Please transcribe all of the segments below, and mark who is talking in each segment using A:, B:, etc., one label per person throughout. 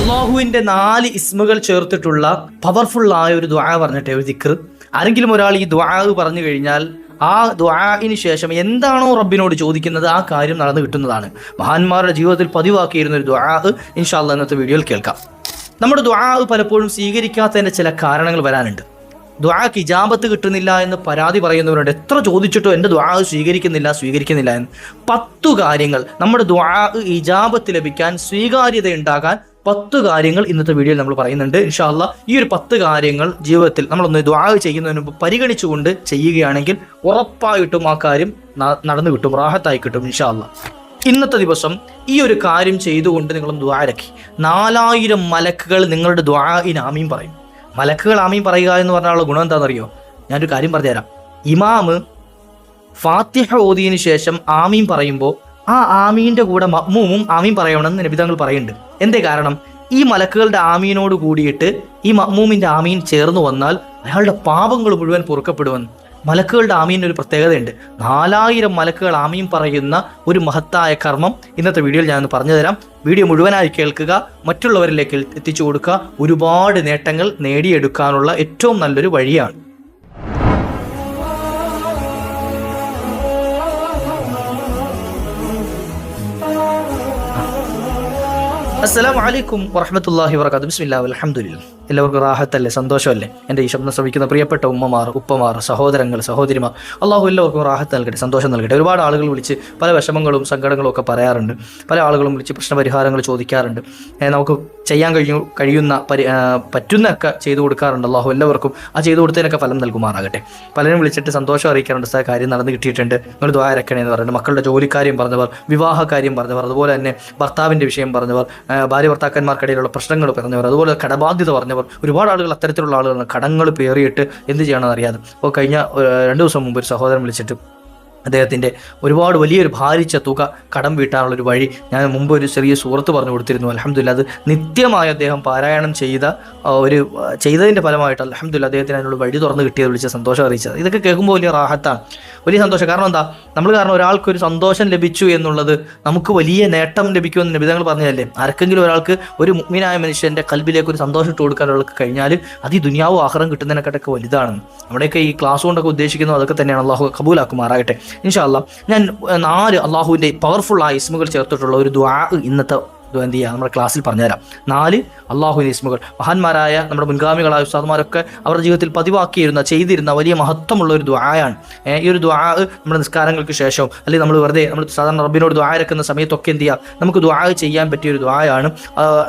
A: അള്ളാഹുവിൻ്റെ 4 ഇസ്മുകൾ ചേർത്തിട്ടുള്ള പവർഫുൾ ആയ ഒരു ദുആ പറഞ്ഞിട്ട് ഒരു ദിക്ർ. ആരെങ്കിലും ഒരാൾ ഈ ദുആ പറഞ്ഞു കഴിഞ്ഞാൽ ആ ദുആഇന് ശേഷം എന്താണോ റബ്ബിനോട് ചോദിക്കുന്നത് ആ കാര്യം നടന്നു കിട്ടുന്നതാണ്. മഹാന്മാരുടെ ജീവിതത്തിൽ പതിവാക്കിയിരുന്ന ഒരു ദുആ ഇൻഷാ അല്ലാഹ് ഇന്നത്തെ വീഡിയോയിൽ കേൾക്കാം. നമ്മുടെ ദുആ പലപ്പോഴും സ്വീകരിക്കാത്തതിൻ്റെ ചില കാരണങ്ങൾ വരാനുണ്ട്. ദുആക്ക് ഇജാബത്ത് കിട്ടുന്നില്ല എന്ന് പരാതി പറയുന്നവരുണ്ട്. എത്ര ചോദിച്ചിട്ടോ എൻ്റെ ദുആ സ്വീകരിക്കുന്നില്ല എന്ന്. 10 കാര്യങ്ങൾ നമ്മുടെ ദുആ ഇജാബത്ത് ലഭിക്കാൻ, സ്വീകാര്യത ഉണ്ടാകാൻ 10 കാര്യങ്ങൾ ഇന്നത്തെ വീഡിയോയിൽ നമ്മൾ പറയുന്നുണ്ട്. ഇൻഷാ അല്ലാഹ് ഈ ഒരു 10 കാര്യങ്ങൾ ജീവിതത്തിൽ നമ്മളൊന്ന് ദുആ ചെയ്യുന്നതിന് മുമ്പ് പരിഗണിച്ചുകൊണ്ട് ചെയ്യുകയാണെങ്കിൽ ഉറപ്പായിട്ടും ആ കാര്യം നടന്നു കിട്ടും, റാഹത്തായി കിട്ടും ഇൻഷാ അല്ലാഹ്. ഇന്നത്തെ ദിവസം ഈ ഒരു കാര്യം ചെയ്തുകൊണ്ട് നിങ്ങളും ദുആ ഇറക്കി 4000 മലക്കുകൾ നിങ്ങളുടെ ദുആഇന് ആമീൻ പറയും. മലക്കുകൾ ആമീൻ പറയുക എന്ന് പറഞ്ഞാലുള്ള ഗുണം എന്താണെന്നറിയോ? ഞാനൊരു കാര്യം പറഞ്ഞുതരാം. ഇമാമ് ഫാത്തിഹ ഓതിയതിന് ശേഷം ആമീൻ പറയുമ്പോൾ ആ ആമീൻ്റെ കൂടെ മഅ്മൂമും ആമീൻ പറയണമെന്ന് നബി തങ്ങൾ പറയുന്നുണ്ട്. എന്തേ കാരണം? ഈ മലക്കുകളുടെ ആമീനോട് കൂടിയിട്ട് ഈ മഅ്മൂമിൻ്റെ ആമീൻ ചേർന്ന് വന്നാൽ അയാളുടെ പാപങ്ങൾ മുഴുവൻ പൊറുക്കപ്പെടുമെന്ന്. മലക്കുകളുടെ ആമീൻ്റെ ഒരു പ്രത്യേകതയുണ്ട്. 4000 മലക്കുകൾ ആമീൻ പറയുന്ന ഒരു മഹത്തായ കർമ്മം ഇന്നത്തെ വീഡിയോയിൽ ഞാനൊന്ന് പറഞ്ഞു തരാം. വീഡിയോ മുഴുവനായി കേൾക്കുക, മറ്റുള്ളവരിലേക്ക് എത്തിച്ചു കൊടുക്കുക. ഒരുപാട് നേട്ടങ്ങൾ നേടിയെടുക്കാനുള്ള ഏറ്റവും നല്ലൊരു വഴിയാണ്. അസ്സലാമു അലൈക്കും വറഹ്മത്തുള്ളാഹി വബറകാതുഹു. ബിസ്മില്ലാഹി വൽഹംദുലില്ലാഹ്. എല്ലാവർക്കും റാഹത്തല്ലേ, സന്തോഷമല്ലേ? എൻ്റെ ഈ ശബ്ദം ശ്രവിക്കുന്ന പ്രിയപ്പെട്ട ഉമ്മമാർ, ഉപ്പമാർ, സഹോദരങ്ങൾ, സഹോദരിമാർ, അള്ളാഹു എല്ലാവർക്കും റാഹത്ത് നൽകട്ടെ, സന്തോഷം നൽകട്ടെ. ഒരുപാട് ആളുകൾ വിളിച്ച് പല വിഷമങ്ങളും സങ്കടങ്ങളും ഒക്കെ പറയാറുണ്ട്. പല ആളുകളും വിളിച്ച് പ്രശ്നപരിഹാരങ്ങൾ ചോദിക്കാറുണ്ട്. നമുക്ക് ചെയ്യാൻ കഴിയുന്ന പറ്റുന്നൊക്കെ ചെയ്തു കൊടുക്കാറുണ്ട്. അള്ളാഹു എല്ലാവർക്കും ആ ചെയ്തു കൊടുത്തതിനൊക്കെ ഫലം നൽകുമാറാകട്ടെ. പലരും വിളിച്ചിട്ട് സന്തോഷം അറിയിക്കാറുണ്ട്, സാർ കാര്യം നടന്നു കിട്ടിയിട്ടുണ്ട്, നിങ്ങൾ ദുആ ഇറക്കണേ എന്ന് പറഞ്ഞിട്ട്. മക്കളുടെ ജോലിക്കാര്യം പറഞ്ഞവർ, വിവാഹ കാര്യം പറഞ്ഞവർ, അതുപോലെ തന്നെ ഭർത്താവിൻ്റെ വിഷയം പറഞ്ഞവർ, ഭാര്യ ഭർത്താക്കന്മാർക്കിടയിലുള്ള പ്രശ്നങ്ങൾ പറഞ്ഞവർ, അതുപോലെ കടബാധ്യത പറഞ്ഞവർ, ഒരുപാട് ആളുകൾ അത്തരത്തിലുള്ള ആളുകളാണ്. കടങ്ങൾ പേറിയിട്ട് എന്ത് ചെയ്യണമെന്ന് അറിയാതെ. അപ്പോൾ കഴിഞ്ഞ 2 ദിവസം മുമ്പ് ഒരു സഹോദരൻ വിളിച്ചിട്ട് അദ്ദേഹത്തിൻ്റെ ഒരുപാട് വലിയൊരു ഭാരിച്ച തുക കടം വീട്ടാനുള്ളൊരു വഴി ഞാൻ മുമ്പ് ഒരു ചെറിയ സൂറത്ത് പറഞ്ഞു കൊടുത്തിരുന്നു. അൽഹംദുലില്ലാഹ് അത് നിത്യമായി അദ്ദേഹം പാരായണം ചെയ്തതിൻ്റെ ഫലമായിട്ട് അൽഹംദുലില്ലാഹ് അദ്ദേഹത്തിന് അതിനുള്ള വഴി തുറന്ന് കിട്ടിയത് വിളിച്ച് സന്തോഷം അറിയിച്ചത്. ഇതൊക്കെ കേൾക്കുമ്പോൾ വലിയ റാഹത്താണ്, വലിയ സന്തോഷം. കാരണം എന്താ? കാരണം ഒരാൾക്കൊരു സന്തോഷം ലഭിച്ചു എന്നുള്ളത് നമുക്ക് വലിയ നേട്ടം ലഭിക്കുമെന്ന് നബി തങ്ങൾ പറഞ്ഞതല്ലേ. ആർക്കെങ്കിലും ഒരാൾക്ക്, ഒരു മുഅ്മിനായ മനുഷ്യൻ്റെ കൽബിലേക്ക് ഒരു സന്തോഷം ഇട്ട് കൊടുക്കാൻ ഒരാൾക്ക് കഴിഞ്ഞാൽ അത് ഈ ദുനിയാവും ആഖിറവും കിട്ടുന്നതിനെക്കാട്ടൊക്കെ വലുതാണെന്ന്. നമ്മുടെയൊക്കെ ഈ ക്ലാസ് കൊണ്ടൊക്കെ ഉദ്ദേശിക്കുന്നത് അതൊക്കെ തന്നെയാണ്. അള്ളാഹു കബൂലാക്കുമാറാകട്ടെ ഇൻഷാ അല്ലാഹ്. ഞാൻ 4 അള്ളാഹുവിൻ്റെ പവർഫുള്ളായ ഇസ്മുകൾ ചേർത്തിട്ടുള്ള ഒരു ദുആ ഇന്നത്തെ എന്ത് ചെയ്യുക, നമ്മുടെ ക്ലാസ്സിൽ പറഞ്ഞുതരാം. 4 അള്ളാഹുവിൻ്റെ ഇസ്മുകൾ. മഹാന്മാരായ നമ്മുടെ മുൻഗാമികളായ ഉസ്താദുമാരൊക്കെ അവരുടെ ജീവിതത്തിൽ ചെയ്തിരുന്ന വലിയ മഹത്വമുള്ള ഒരു ദുആയാണ്. ഈ ഒരു ദുആ നമ്മുടെ നിസ്കാരങ്ങൾക്ക് ശേഷം, അല്ലെങ്കിൽ നമ്മൾ സാധാരണ റബ്ബിനോട് ദുആ ഇറക്കുന്ന സമയത്തൊക്കെ എന്ത് ചെയ്യുക, നമുക്ക് ദുആ ചെയ്യാൻ പറ്റിയ ഒരു ദുആയാണ്.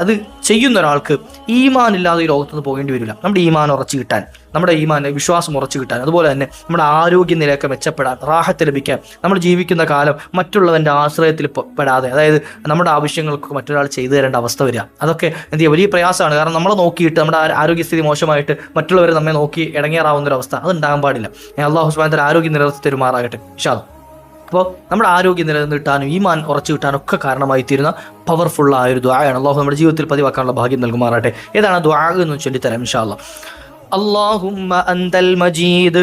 A: അത് ചെയ്യുന്ന ഒരാൾക്ക് ഈമാൻ ഇല്ലാതെ ഈ ലോകത്തുനിന്ന് പോകേണ്ടി വരില്ല. നമ്മുടെ ഈമാൻ ഉറച്ചു കിട്ടാൻ, നമ്മുടെ ഈമാൻ വിശ്വാസം ഉറച്ചു കിട്ടാൻ, അതുപോലെ തന്നെ നമ്മുടെ ആരോഗ്യനിലയൊക്കെ മെച്ചപ്പെടാൻ, റാഹത്ത് ലഭിക്കാൻ, നമ്മൾ ജീവിക്കുന്ന കാലം മറ്റുള്ളവൻ്റെ ആശ്രയത്തിൽ പെടാതെ, അതായത് നമ്മുടെ ആവശ്യങ്ങൾക്ക് മറ്റൊരാൾ ചെയ്തു തരേണ്ട അവസ്ഥ വരിക, അതൊക്കെ എന്ത് ചെയ്യുക, വലിയ പ്രയാസമാണ്. കാരണം നമ്മളെ നോക്കിയിട്ട് നമ്മുടെ ആരോഗ്യസ്ഥിതി മോശമായിട്ട് മറ്റുള്ളവർ നമ്മെ നോക്കി ഇടങ്ങേറാവുന്നൊരവസ്ഥ അത് ഉണ്ടാകാൻ പാടില്ല. അല്ലാഹു സുബ്ഹാനഹു വ തആല ആരോഗ്യം നിലനിർത്തി തരുമാറാകട്ടെ ഇൻഷാ അല്ലാഹ്. അപ്പോൾ നമ്മുടെ ആരോഗ്യം നിലനിർത്താനും ഈമാൻ ഉറച്ചു കിട്ടാനും ഒക്കെ കാരണമായി തീരുന്ന പവർഫുള്ളായ ഒരു ദുആയാണ്. അല്ലാഹു നമ്മുടെ ജീവിതത്തിൽ പതിവാക്കാനുള്ള ഭാഗ്യം നൽകുമാറാകട്ടെ. ഏതാണ് ദുആ എന്ന് ചൊല്ലിത്തരാം ഇൻഷാ അല്ലാഹ്. اللهم أنت المجيد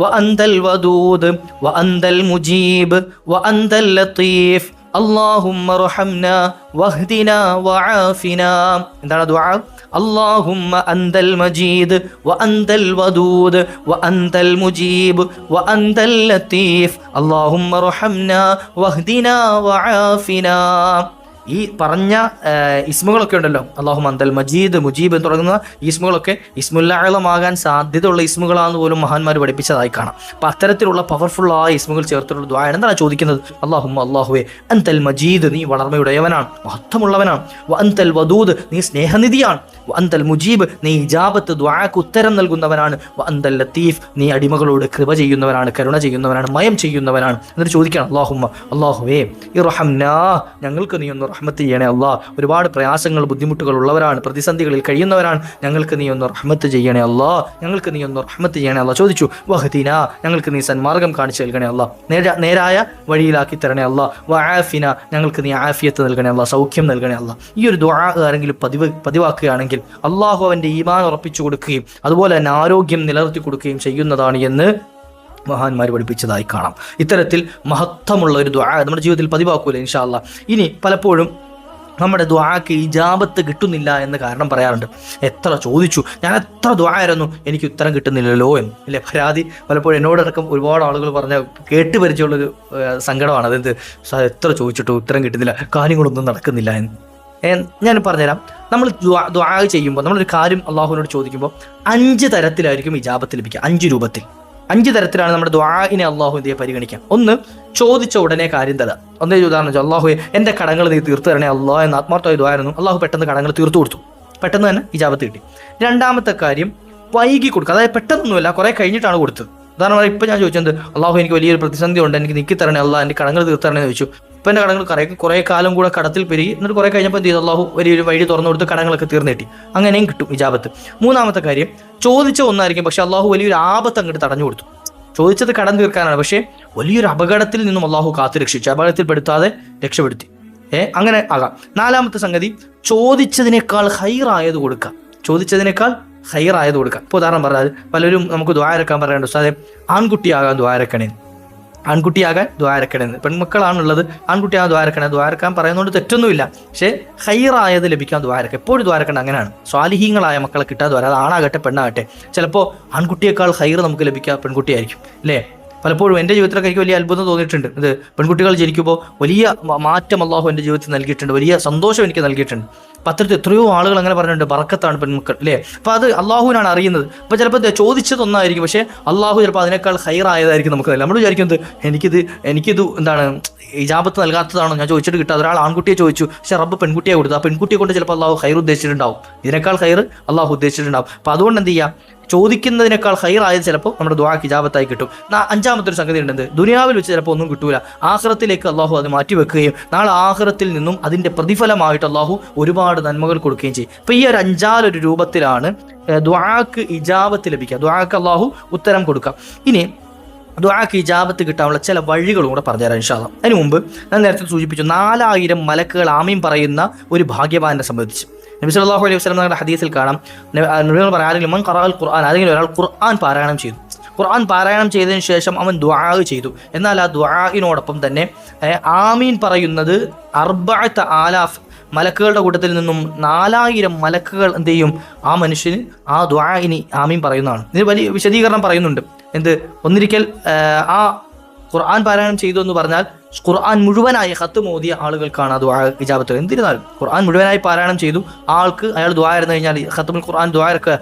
A: وأنت الودود وأنت المجيب وأنت اللطيف اللهم ارحمنا واهدنا وعافنا. എന്താണ് ദുആ? اللهم أنت المجيد وأنت الودود وأنت المجيب وأنت اللطيف اللهم ارحمنا واهدنا وعافنا. ഈ പറഞ്ഞ ഇസ്മുകളൊക്കെ ഉണ്ടല്ലോ, അല്ലാഹുമ്മ അന്തൽ മജീദ്, മുജീബ് എന്ന് തുടങ്ങുന്ന ഇസ്മുകളൊക്കെ ഇസ്മുൽ അഅ്ലമാകാൻ സാധ്യതയുള്ള ഇസ്മുകളാണെന്ന് പോലും മഹാന്മാർ പഠിപ്പിച്ചതായി കാണാം. അപ്പം അത്തരത്തിലുള്ള പവർഫുള്ളായ ഇസ്മുകൾ ചേർത്തിട്ടുള്ള ദുആയാണ്. എന്താണ് ചോദിക്കുന്നത്? അല്ലാഹുവേ അന്തൽ മജീദ്, നീ വളർമ്മയുടയവനാണ്, മഹത്വമുള്ളവനാണ്. വ അന്തൽ വദൂദ്, നീ സ്നേഹനിധിയാണ്. വ അന്തൽ മുജീബ്, നീ ഇജാബത്ത് ദുആക്ക് ഉത്തരം നൽകുന്നവനാണ്. വ അന്തൽ ലത്തീഫ്, നീ അടിമകളോട് കൃപ ചെയ്യുന്നവനാണ്, കരുണ ചെയ്യുന്നവനാണ്, മയം ചെയ്യുന്നവനാണ്. എന്നിട്ട് ചോദിക്കണം, അല്ലാഹുവേ ഇർഹംനാ, ഞങ്ങൾക്ക് നീ ഒന്ന് റഹ്മത്ത് ചെയ്യണേ അല്ലാഹ്. ഒരുപാട് പ്രയാസങ്ങൾ, ബുദ്ധിമുട്ടുകൾ ഉള്ളവരാണ്, പ്രതിസന്ധികളിൽ കഴിയുന്നവരാണ്. ഞങ്ങൾക്ക് നീ ഒന്ന് റഹ്മത്ത് ചെയ്യണേ അല്ലാഹ്, ഞങ്ങൾക്ക് നീ ഒന്ന് റഹ്മത്ത് ചെയ്യണേ അല്ലാഹ്. ചോദിച്ചു വഹ്ദിന, ഞങ്ങൾക്ക് നീ സന്മാർഗം കാണിച്ചു നൽകണേ അല്ലാഹ്, നേരായ വഴിയിലാക്കി തരണേ അല്ലാഹ്. വആഫിന, ഞങ്ങൾക്ക് നീ ആഫിയത്ത് നൽകണേ അല്ലാഹ്, സൗഖ്യം നൽകണേ അല്ലാഹ്. ഈ ഒരു ദുആ ആരെങ്കിലും പതിവാക്കുകയാണെങ്കിൽ അല്ലാഹു അവൻ്റെ ഈമാൻ ഉറപ്പിച്ചു കൊടുക്കുകയും അതുപോലെ തന്നെ ആരോഗ്യം നിലനിർത്തി കൊടുക്കുകയും ചെയ്യുന്നതാണ് എന്ന് മഹാന്മാർ പഠിപ്പിച്ചതായി കാണാം. ഇത്തരത്തിൽ മഹത്വമുള്ള ഒരു ദുആ നമ്മുടെ ജീവിതത്തിൽ പതിവാക്കൂല ഇൻഷാ അല്ലാഹ്. ഇനി പലപ്പോഴും നമ്മുടെ ദുആക്ക് ഇജാബത്ത് കിട്ടുന്നില്ല എന്ന് കാരണം പറയാറുണ്ട്. എത്ര ചോദിച്ചു, ഞാൻ എത്ര ദുആയിരുന്നു, എനിക്ക് ഉത്തരം കിട്ടുന്നില്ലല്ലോ എന്ന് അല്ലേ പരാതി. പലപ്പോഴും എന്നോടടക്കം ഒരുപാട് ആളുകൾ പറഞ്ഞ കേട്ട് പരിചയമുള്ളൊരു സങ്കടമാണ്. അതെന്ത്, എത്ര ചോദിച്ചിട്ട് ഉത്തരം കിട്ടുന്നില്ല, കാര്യങ്ങളൊന്നും നടക്കുന്നില്ല എന്ന്. ഞാൻ പറഞ്ഞുതരാം. നമ്മൾ ദുആ ചെയ്യുമ്പോൾ, നമ്മളൊരു കാര്യം അള്ളാഹുവിനോട് ചോദിക്കുമ്പോൾ 5 തരത്തിലായിരിക്കും ഇജാബത്ത് ലഭിക്കുക. 5 രൂപത്തിൽ, 5 തരത്തിലാണ് നമ്മുടെ ദുആഇനെ അള്ളാഹു എന്തിയെ പരിഗണിക്കാം. ഒന്ന്, ചോദിച്ച ഉടനെ കാര്യം തരാം. ഒന്നേ ഉദാഹരണം വെച്ചാൽ, അള്ളാഹുവെ എൻ്റെ കടങ്ങൾ നീ തീർത്തു തരണേ അള്ളാഹ് എന്ന് ആത്മാർത്ഥമായി ദുആയിരുന്നു. അള്ളാഹു പെട്ടെന്ന് കടങ്ങൾ തീർത്തു കൊടുത്തു, പെട്ടെന്ന് തന്നെ ഇജാബത്ത് കിട്ടി. രണ്ടാമത്തെ കാര്യം, വൈകി കൊടുക്കുക. അതായത് പെട്ടെന്നൊന്നുമില്ല, കുറെ കഴിഞ്ഞിട്ടാണ് കൊടുത്തത്. ഉദാഹരണം, ഇപ്പം ഞാൻ ചോദിച്ചത്, അള്ളാഹു എനിക്ക് വലിയൊരു പ്രതിസന്ധി ഉണ്ട്, എനിക്ക് നീക്കി തരണേ അള്ളാഹ്, എൻ്റെ കടങ്ങൾ തീർത്തു തരണേ ചോദിച്ചു. ഇപ്പം എൻ്റെ കടങ്ങൾ കുറേ കാലം കൂടെ കടത്തിൽ പെരുകി. എന്നിട്ട് കുറെ കഴിഞ്ഞപ്പോൾ എന്ത് ചെയ്തു, അള്ളാഹു വലിയൊരു വഴി തുറന്നു കൊടുത്ത് കടങ്ങളൊക്കെ തീർന്നു കിട്ടി. അങ്ങനെയും കിട്ടും ഇജാബത്ത്. മൂന്നാമത്തെ കാര്യം, ചോദിച്ച ഒന്നായിരിക്കും, പക്ഷെ അള്ളാഹു വലിയൊരു ആപത്ത് അങ്ങോട്ട് തടഞ്ഞു കൊടുത്തു. ചോദിച്ചത് കടം തീർക്കാനാണ്, പക്ഷേ വലിയൊരു അപകടത്തിൽ നിന്നും അള്ളാഹു കാത്തു രക്ഷിച്ചു, അപകടത്തിൽ പെടുത്താതെ രക്ഷപ്പെടുത്തി. അങ്ങനെ ആകാം. നാലാമത്തെ സംഗതി, ചോദിച്ചതിനേക്കാൾ ഹൈറായത് കൊടുക്കുക. ചോദിച്ചതിനേക്കാൾ ഹൈറായത് കൊടുക്കുക. ഇപ്പോൾ ഉദാഹരണം പറഞ്ഞാൽ, പലരും നമുക്ക് ദുആ ഇറക്കാൻ പറയാറുണ്ട്, ഉസ്താദേ ആൺകുട്ടിയാകാൻ ദുആ ഇറക്കണേ, ആൺകുട്ടിയാകാൻ ദുആ ഇറക്കണേന്ന്. പെൺമക്കളാണുള്ളത്, ആൺകുട്ടിയാകാൻ ദുആ ഇറക്കണേ. ദുആ ഇറക്കാൻ പറയുന്നതുകൊണ്ട് തെറ്റൊന്നുമില്ല, പക്ഷേ ഹൈറായത് ലഭിക്കാൻ ദുആ ഇറക്കുക. എപ്പോഴും ദുആ ഇറക്കേണ്ട അങ്ങനെയാണ്. സ്വാലിഹീങ്ങളായ മക്കളെ കിട്ടാതെ വരാം. അത് ആണാകട്ടെ പെണ്ണാകട്ടെ. ചിലപ്പോൾ ആൺകുട്ടിയേക്കാൾ ഹൈർ നമുക്ക് ലഭിക്കുക പെൺകുട്ടിയായിരിക്കും അല്ലേ. പലപ്പോഴും എൻ്റെ ജീവിതത്തിലൊക്കെ എനിക്ക് വലിയ അത്ഭുതം തോന്നിയിട്ടുണ്ട്. ഇത് പെൺകുട്ടികൾ ജനിക്കുമ്പോൾ വലിയ മാറ്റം അള്ളാഹു എൻ്റെ ജീവിതത്തിൽ നൽകിയിട്ടുണ്ട്, വലിയ സന്തോഷം എനിക്ക് നൽകിയിട്ടുണ്ട്. പത്രത്തിൽ എത്രയോ ആളുകൾ അങ്ങനെ പറഞ്ഞിട്ടുണ്ട്, ബറക്കത്താണ് പെൺമക്കൾ അല്ലേ. അപ്പോൾ അത് അള്ളാഹുവിനാണ് അറിയുന്നത്. അപ്പോൾ ചിലപ്പോൾ ചോദിച്ചതൊന്നായിരിക്കും, പക്ഷേ അള്ളാഹു ചിലപ്പോൾ അതിനേക്കാൾ ഹൈറായതായിരിക്കും നമുക്ക്. നമ്മൾ വിചാരിക്കുന്നത് എനിക്കിത് എന്താണ് ഇജാബത്ത് നൽകാത്തതാണോ, ഞാൻ ചോദിച്ചിട്ട് കിട്ടാതെ. ഒരാൾ ആൺകുട്ടിയെ ചോദിച്ചു, പക്ഷേ റബ്ബ് പെൺകുട്ടിയെ കൊടുത്തു. ആ പെൺകുട്ടിയെ കൊണ്ട് ചിലപ്പോൾ അള്ളാഹു ഹൈർ ഉദ്ദേശിച്ചിട്ടുണ്ടാവും, ഇതിനേക്കാൾ ഹൈർ അള്ളാഹു ഉദ്ദേശിച്ചിട്ടുണ്ടാവും. അപ്പോൾ അതുകൊണ്ട് എന്ത് ചെയ്യുക, ചോദിക്കുന്നതിനേക്കാൾ ഹൈറായത് ചിലപ്പോൾ നമ്മുടെ ദുആക്ക് ഇജാബത്തായി കിട്ടും. അഞ്ചാമത്തെ ഒരു സംഗതി ഉണ്ടെന്ന്, ദുനിയാവിൽ വെച്ച് ചിലപ്പോൾ ഒന്നും കിട്ടൂല, ആഖിറത്തിലേക്ക് അള്ളാഹു അത് മാറ്റി വെക്കുകയും നാളെ ആഖിറത്തിൽ നിന്നും അതിൻ്റെ പ്രതിഫലമായിട്ട് അള്ളാഹു ഒരുപാട് നന്മകൾ കൊടുക്കുകയും ചെയ്യും. അപ്പോൾ ഈ ഒരു 5 രൂപത്തിലാണ് ദുആക്ക് ഇജാബത്ത് ലഭിക്കുക, ദുആക്ക് അള്ളാഹു ഉത്തരം കൊടുക്കുക. ഇനി ദുആക്ക് ഇജാബത്ത് കിട്ടാനുള്ള ചില വഴികളും കൂടെ പറഞ്ഞുതരാം ഇൻഷാ അല്ലാഹ്. അതിന് മുമ്പ് ഞാൻ നേരത്തെ സൂചിപ്പിച്ചു, 4000 മലക്കുകൾ ആമീൻ പറയുന്ന ഒരു ഭാഗ്യവാനെ സംബന്ധിച്ച് നബി സല്ലല്ലാഹു അലൈഹി വസല്ലം തങ്ങളുടെ ഹദീസിൽ കാണാം, നബികൾ പറയാറില്ല, മൻ ഖറഅൽ ഖുർആൻ, ആരെങ്കിലും ഒരാൾ ഖുർആൻ പാരായണം ചെയ്തു, ഖുർആൻ പാരായണം ചെയ്തതിന് ശേഷം അവൻ ദുആ ചെയ്തു, എന്നാൽ ആ ദുആഇനോടൊപ്പം തന്നെ ആമീൻ പറയുന്നത് 4000 മലക്കുകളുടെ കൂട്ടത്തിൽ നിന്നും 4000 മലക്കുകൾ എന്ത് ചെയ്യും, ആ മനുഷ്യന് ആ ദുആഇനി ആമീൻ പറയുന്നതാണ്. ഇതിന് വലിയ വിശദീകരണം പറയുന്നുണ്ട്. ഒന്നിരിക്കൽ ആ ഖുർആൻ പാരായണം ചെയ്തു എന്ന് പറഞ്ഞാൽ ഖുർആൻ മുഴുവനായി ഖത്ം ഓതിയ ആളുകൾക്കാണ് ആ ദുആ ഇജാബത്ത്. എന്നിരുന്നാലും ഖുർആൻ മുഴുവനായി പാരായണം ചെയ്തു ആൾക്ക്, അയാൾ ദുആ ഇരുന്ന് കഴിഞ്ഞാൽ, ഖത്മുൽ ഖുർആൻ ദുആ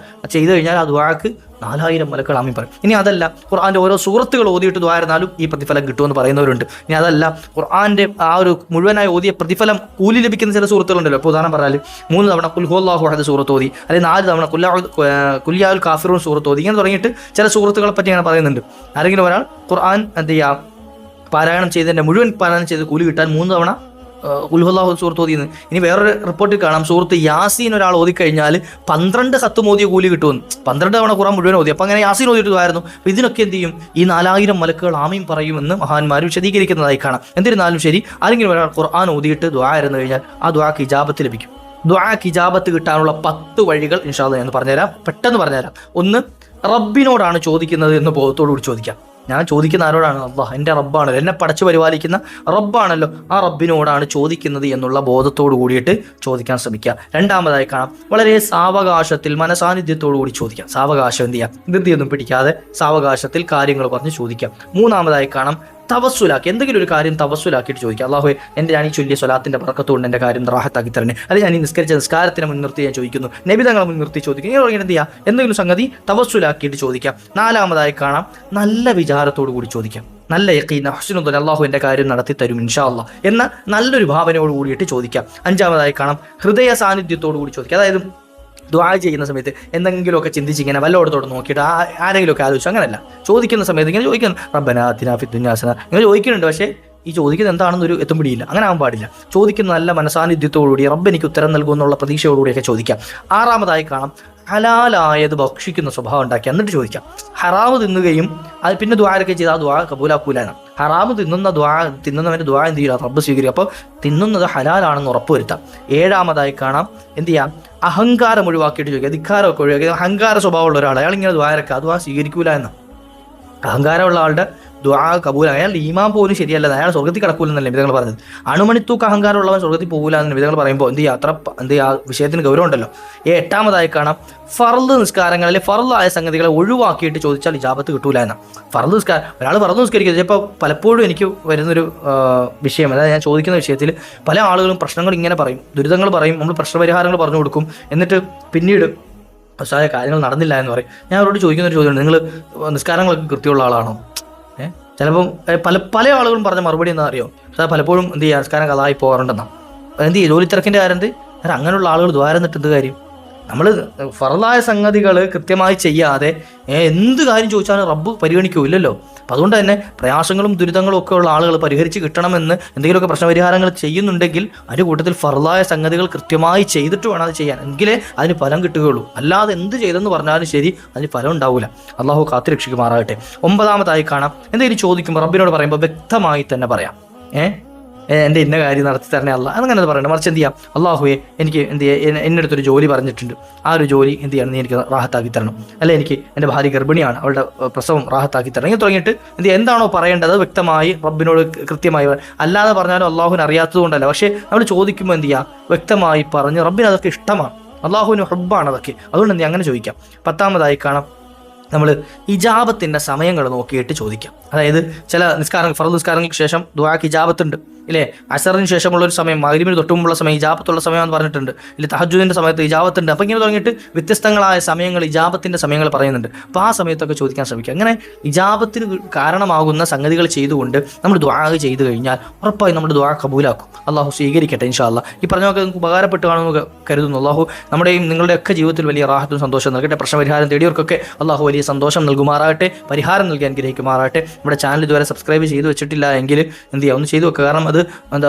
A: ചെയ്തു കഴിഞ്ഞാൽ ആ ദുആക്ക് 4000 മലക്കുകൾ ആമീൻ പറയും. ഇനി അതല്ല, ഖുർആന്റെ ഓരോ സൂറത്തുകൾ ഓതിയിട്ട് ദുആ ഇരുന്നാലും ഈ പ്രതിഫലം കിട്ടുമെന്ന് പറയുന്നവരുണ്ട്. ഇനി അതല്ല, ഖുർആന്റെ ആ ഒരു മുഴുവനായി ഓതിയ പ്രതിഫലം കൂലി ലഭിക്കുന്ന ചില സൂറത്തുകളുണ്ടല്ലോ. ഇപ്പോൾ ഉദാഹരണം പറഞ്ഞാൽ 3 തവണ ഖുൽ ഹുവല്ലാഹു അഹദ് സൂറത്ത് ഓതി, അല്ലെങ്കിൽ 4 തവണ ഖുൽ യാ കാഫിറൂൻ സൂറത്ത് ഓതി, ഇങ്ങനെ തുടങ്ങിയിട്ട് ചില സൂറത്തുകളെ പറ്റി അങ്ങനെ പറയുന്നുണ്ട്. ആരെങ്കിലും ഒരാൾ ഖുർആൻ എന്ത് ചെയ്യാം, പാരായണം ചെയ്തതിൻ്റെ മുഴുവൻ പാരായണം ചെയ്ത് കൂലി കിട്ടാൻ 3 തവണ ഖുൽ ഹുവല്ലാഹു സൂറത്ത് ഓതിയെന്ന്. ഇനി വേറൊരു റിപ്പോർട്ടിൽ കാണാം, സൂറത്ത് യാസീൻ ഒരാൾ ഓതിക്കഴിഞ്ഞാൽ 12 ഖത്ം ഓതിയ കൂലി കിട്ടുമെന്ന്. 12 തവണ ഖുർആൻ മുഴുവൻ ഓതി. അപ്പോൾ അങ്ങനെ യാസീൻ ഓതിയിട്ടുണ്ടായിരുന്നു. അപ്പോൾ ഇതിനൊക്കെ എന്ത് ചെയ്യും, ഈ 4000 മലക്കുകൾ ആമീൻ പറയുമെന്ന് മഹാന്മാർ വിശദീകരിക്കുന്നതായി കാണാം. എന്നിരുന്നാലും ശരി, ആരെങ്കിലും ഒരാൾ ഖുർആൻ ഓതിയിട്ട് ദുആ ഇരുന്ന് കഴിഞ്ഞാൽ ആ ദുആക്ക് ഇജാബത്ത് ലഭിക്കും. ദുആക്ക് ഇജാബത്ത് കിട്ടാനുള്ള 10 വഴികൾ ഇൻഷാ അല്ലാഹ് ഞാൻ പറഞ്ഞുതരാം, പെട്ടെന്ന് പറഞ്ഞുതരാം. ഒന്ന്, റബ്ബിനോടാണ് ചോദിക്കുന്നത് എന്ന് ബോധത്തോടുകൂടി ചോദിക്കാം. ഞാൻ ചോദിക്കുന്ന ആരോടാണ്? അല്ലാഹ്, എൻ്റെ റബ്ബാണല്ലോ, എന്നെ പടച്ചു പരിപാലിക്കുന്ന റബ്ബാണല്ലോ, ആ റബ്ബിനോടാണ് ചോദിക്കുന്നത് എന്നുള്ള ബോധത്തോടു കൂടിയിട്ട് ചോദിക്കാൻ ശ്രമിക്കുക. രണ്ടാമതായി കാണാം, വളരെ സാവകാശത്തിൽ മനസാന്നിധ്യത്തോടു കൂടി ചോദിക്കാം. സാവകാശം എന്ത് ചെയ്യാം, ധൃതിയൊന്നും പിടിക്കാതെ സാവകാശത്തിൽ കാര്യങ്ങൾ പറഞ്ഞ് ചോദിക്കാം. മൂന്നാമതായി കാണാം, തവസ്സുലാക്കി, എന്തെങ്കിലും ഒരു കാര്യം തവസ്സുലാക്കിയിട്ട് ചോദിക്കുക. അല്ലാഹു, എൻ്റെ ഞാൻ ഈ ചൊല്ലിയ സ്വലാത്തിൻ്റെ ബർക്കത്തുകൊണ്ട് എൻ്റെ കാര്യം റാഹത്താക്കി തരണേ, അല്ലെങ്കിൽ ഞാൻ ഈ നിസ്കരിച്ച നിസ്കാരത്തിനെ മുൻനിർത്തി ഞാൻ ചോദിക്കുന്നു, നബിതങ്ങളെ മുൻനിർത്തി ചോദിക്കുക. ഇങ്ങനെ തുടങ്ങിയിട്ട് എന്ത് ചെയ്യുക, എന്തെങ്കിലും സംഗതി തവസ്സുലാക്കിയിട്ട് ചോദിക്കാം. നാലാമതായി കാണാം, നല്ല വിചാരത്തോടു കൂടി ചോദിക്കാം. നല്ല യഖീൻ, ഹുസ്നുൽ, അല്ലാഹു എൻ്റെ കാര്യം നടത്തി തരും ഇൻഷാ അല്ലാഹ് എന്ന നല്ലൊരു ഭാവനയോട് കൂടിയിട്ട് ചോദിക്കാം. അഞ്ചാമതായി കാണാം, ഹൃദയ സാന്നിധ്യത്തോടു കൂടി ചോദിക്കുക. അതായത് ദുആ ചെയ്യുന്ന സമയത്ത് എന്തെങ്കിലുമൊക്കെ ചിന്തിച്ച് ഇങ്ങനെ വല്ലോടത്തോട് നോക്കിയിട്ട് ആരെങ്കിലുമൊക്കെ ആലോചിച്ചു, അങ്ങനെയല്ല. ചോദിക്കുന്ന സമയത്ത് ഇങ്ങനെ ചോദിക്കുന്നു, റബ്ബനാ ആതിനാ ഫിദ് ദുനിയാ ഹസന, ഇങ്ങനെ ചോദിക്കുന്നുണ്ട്. പക്ഷേ ഈ ചോദിക്കുന്നത് എന്താണെന്നൊരു എത്തുപിടിയില്ല. അങ്ങനെ ആവാൻ പാടില്ല. ചോദിക്കുന്ന നല്ല മനസാന്നിധ്യത്തോടുകൂടി റബ്ബ് എനിക്ക് ഉത്തരം നൽകുമെന്നുള്ള പ്രതീക്ഷയോടുകൂടിയൊക്കെ ചോദിക്കാം. ആറാമതായി കാണാം, ഹലാലായത് ഭക്ഷിക്കുന്ന സ്വഭാവം ഉണ്ടാക്കി എന്നിട്ട് ചോദിക്കാം. ഹറാമ് തിന്നുകയും അത് പിന്നെ ദുആയൊക്കെ ചെയ്ത് ആ ദുആ കബൂലാക്കൂലാണ്. ഹറാമ് തിന്നുന്നവൻ്റെ ദുആ എന്ത് ചെയ്യുക, റബ്ബ് സ്വീകരിക്കുക. അപ്പോൾ തിന്നുന്നത് ഹലാലാണെന്ന് ഉറപ്പുവരുത്താം. ഏഴാമതായി കാണാം, എന്ത് ചെയ്യാം, അഹങ്കാരം ഒഴിവാക്കിയിട്ട് ചോദിക്കുക. ധിക്കാരമൊക്കെ ഒഴിവാക്കി, അഹങ്കാര സ്വഭാവമുള്ള ഒരാൾ അയാൾ ഇങ്ങനെ ദുആയൊക്കെ ആ ദുആ സ്വീകരിക്കൂല എന്ന്. അഹങ്കാരമുള്ള ആളുടെ ദുആ കബൂൽ, അയാൾ ഈമാൻ പോലും ശരിയല്ല, അയാൾ സ്വർഗ്ഗത്തിൽ കിടക്കൂലെന്നല്ലേ നബിതങ്ങൾ പറഞ്ഞത്. അണുമണിത്തൂക്ക് അഹങ്കാരമുള്ളവൻ സ്വർഗ്ഗത്തിൽ പോകില്ല എന്ന് നബിതങ്ങൾ പറയുമ്പോൾ എന്ത് ചെയ്യുക, അത്ര എന്ത് ചെയ്യുക, ആ വിഷയത്തിന് ഗൗരവം ഉണ്ടല്ലോ. എട്ടാമതായി കാണാം ഫർള് നിസ്കാരങ്ങളിലെ ഫർളായ സംഗതികളെ ഒഴിവാക്കിയിട്ട് ചോദിച്ചാൽ ഇജാബത്ത് കിട്ടൂല എന്ന. ഫർള് നിസ്കാരം ഒരാൾ ഫർള് നിസ്കരിക്കുന്നത് ചിലപ്പോൾ പലപ്പോഴും എനിക്ക് വരുന്നൊരു വിഷയം, അതായത് ഞാൻ ചോദിക്കുന്ന വിഷയത്തിൽ പല ആളുകളും പ്രശ്നങ്ങൾ ഇങ്ങനെ പറയും, ദുരിതങ്ങൾ പറയും, നമ്മൾ പ്രശ്നപരിഹാരങ്ങൾ പറഞ്ഞു കൊടുക്കും, എന്നിട്ട് പിന്നീട് പക്ഷേ കാര്യങ്ങൾ നടന്നില്ല എന്ന് പറയും. ഞാൻ അവരോട് ചോദിക്കുന്നൊരു ചോദ്യമുണ്ട്, നിങ്ങൾ നിസ്കാരങ്ങളൊക്കെ കൃത്യമുള്ള ആളാണോ? ചിലപ്പം പല ആളുകളും പറഞ്ഞ മറുപടി എന്താ അറിയോ, പക്ഷേ പലപ്പോഴും എന്ത് ചെയ്യുക, നിസ്കാരം കഥായി പോകാറുണ്ടെന്നാണ്. എന്ത് ചെയ്യുക, ജോലി തിരക്കിൻ്റെ കാര്യം അങ്ങനെയുള്ള ആളുകൾ ദ്വാരം നിട്ട് എന്ത് കാര്യം? നമ്മൾ ഫർളായ സംഗതികൾ കൃത്യമായി ചെയ്യാതെ എന്ത് കാര്യം ചോദിച്ചാലും റബ്ബ് പരിഗണിക്കൂല്ലല്ലോ. അപ്പം അതുകൊണ്ട് തന്നെ പ്രയാസങ്ങളും ദുരിതങ്ങളും ഒക്കെ ഉള്ള ആളുകൾ പരിഹരിച്ച് കിട്ടണമെന്ന് എന്തെങ്കിലുമൊക്കെ പ്രശ്നപരിഹാരങ്ങൾ ചെയ്യുന്നുണ്ടെങ്കിൽ അതിൻ്റെ കൂട്ടത്തിൽ ഫർളായ സംഗതികൾ കൃത്യമായി ചെയ്തിട്ട് വേണം അത് ചെയ്യാൻ, എങ്കിലേ അതിന് ഫലം കിട്ടുകയുള്ളൂ. അല്ലാതെ എന്ത് ചെയ്തെന്ന് പറഞ്ഞാലും ശരി അതിന് ഫലം ഉണ്ടാവില്ല. അള്ളാഹു കാത്തുരക്ഷിക്കുമാറാകട്ടെ. ഒമ്പതാമതായി കാണാം, എന്തെങ്കിലും ചോദിക്കുമ്പോൾ റബ്ബിനോട് പറയുമ്പോൾ വ്യക്തമായി തന്നെ പറയാം, എൻ്റെ ഇന്ന കാര്യം നടത്തി തരണേ അല്ല അങ്ങനെ പറയണം. മറിച്ച് എന്ത് ചെയ്യാം, അള്ളാഹുവെ എനിക്ക് എന്ത് ചെയ്യുക, എൻ്റെ അടുത്തൊരു ജോലി പറഞ്ഞിട്ടുണ്ട്, ആ ഒരു ജോലി എന്ത് ചെയ്യണം, നീ എനിക്ക് റാഹത്താക്കി തരണം, അല്ലെ എനിക്ക് എൻ്റെ ഭാര്യ ഗർഭിണിയാണ്, അവളുടെ പ്രസവം റാഹത്താക്കി തരണം, ഇങ്ങനെ തുടങ്ങിയിട്ട് എന്താണോ പറയേണ്ടത് വ്യക്തമായി റബ്ബിനോട് കൃത്യമായി. അല്ലാതെ പറഞ്ഞാലും അള്ളാഹുവിന് അറിയാത്തത് കൊണ്ടല്ല, പക്ഷേ നമ്മൾ ചോദിക്കുമ്പോൾ എന്ത് ചെയ്യുക, വ്യക്തമായി പറഞ്ഞ് റബ്ബിന് അതൊക്കെ ഇഷ്ടമാണ്, അള്ളാഹുവിന് ഹുബ്ബാണ് അതൊക്കെ, അതുകൊണ്ട് എന്ത് അങ്ങനെ ചോദിക്കാം. പത്താമതായി കാണാം, നമ്മൾ ഇജാബത്തിൻ്റെ സമയങ്ങൾ നോക്കിയിട്ട് ചോദിക്കാം. അതായത് ചില ഫർള് നിസ്കാരങ്ങൾക്ക് ശേഷം ദുആക്ക് ഇജാബത്തുണ്ട് ഇല്ലേ, അസറിന് ശേഷമുള്ളൊരു സമയം, മഗ്‌രിബിന് തൊട്ട് മുമ്പുള്ള സമയം ഇജാബത്തുള്ള സമയമെന്ന് പറഞ്ഞിട്ടുണ്ട്, ഇല്ല തഹജ്ജുദിൻ്റെ സമയത്ത് ഇജാബത്തുണ്ട്. അപ്പോൾ ഇങ്ങനെ തുടങ്ങിയിട്ട് വ്യത്യസ്തങ്ങളായ സമയങ്ങൾ, ഇജാബത്തിൻ്റെ സമയങ്ങൾ പറയുന്നുണ്ട്. അപ്പോൾ ആ സമയത്തൊക്കെ ചോദിക്കാൻ ശ്രമിക്കുക. അങ്ങനെ ഇജാബത്തിന് കാരണമാകുന്ന സംഗതികൾ ചെയ്തുകൊണ്ട് നമ്മൾ ദുആ ചെയ്തു കഴിഞ്ഞാൽ ഉറപ്പായി നമ്മുടെ ദുആ കബൂലാക്കും. അള്ളാഹു സ്വീകരിക്കട്ടെ ഇൻഷാ അല്ലാഹ്. ഈ പറഞ്ഞൊക്കെ നിങ്ങൾക്ക് ഉപകാരപ്പെട്ട് കാണുമെന്ന് കരുതുന്നു. അള്ളാഹു നമ്മുടെയും നിങ്ങളുടെയൊക്കെ ജീവിതത്തിൽ വലിയ റാഹത്തും സന്തോഷം നൽകട്ടെ. പ്രശ്നപരിഹാരം തേടിയവർക്കൊക്കെ അള്ളാഹു വലിയ സന്തോഷം നൽകുമാറാകട്ടെ, പരിഹാരം നൽകി അനുഗ്രഹിക്കുമാറാകട്ടെ. നമ്മുടെ ചാനൽ ഇതുവരെ സബ്സ്ക്രൈബ് ചെയ്ത് വെച്ചിട്ടില്ല എങ്കിൽ എന്ത് ചെയ്യുക, ഒന്ന് ചെയ്തു വെക്കുക. കാരണം അത്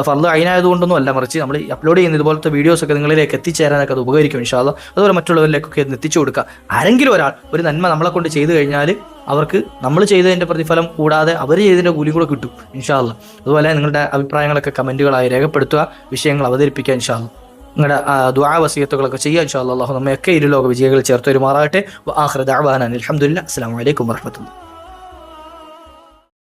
A: ഫർള് അയിനായതുകൊണ്ടൊന്നും അല്ല, മറിച്ച് നമ്മൾ അപ്ലോഡ് ചെയ്യുന്ന ഇതുപോലത്തെ വീഡിയോസൊക്കെ നിങ്ങളിലേക്ക് എത്തിച്ചേരാനൊക്കെ അത് ഉപകരിക്കും ഇൻഷാ അല്ലാഹ്. അതുപോലെ മറ്റുള്ളവരിലേക്കൊക്കെ എത്തിച്ചു കൊടുക്കുക. ആരെങ്കിലും ഒരാൾ ഒരു നന്മ നമ്മളെ കൊണ്ട് ചെയ്തു കഴിഞ്ഞാൽ അവർക്ക് നമ്മൾ ചെയ്തതിൻ്റെ പ്രതിഫലം കൂടാതെ അവർ ചെയ്തതിൻ്റെ കൂലിയും കൂടെ കിട്ടും ഇൻഷാ അല്ലാഹ്. അതുപോലെ നിങ്ങളുടെ അഭിപ്രായങ്ങളൊക്കെ കമൻറ്റുകളായി രേഖപ്പെടുത്തുക, വിഷയങ്ങൾ അവതരിപ്പിക്കുക ഇൻഷാ അല്ലാഹ്. നിങ്ങളുടെ ദുആ വസിയത്തുകളൊക്കെ ചെയ്യുക ഇൻഷാ അല്ലാഹ്. അല്ലാഹു നമ്മയൊക്കെ ഇരുലോക വിജയികൾ ചേർത്ത് വരുമാറാകട്ടെ. വആഖിറു ദഅ്വാനാ അൽഹംദുലില്ലാഹി. അസ്സലാമു അലൈക്കും വറഹ്മത്തുള്ളാഹി.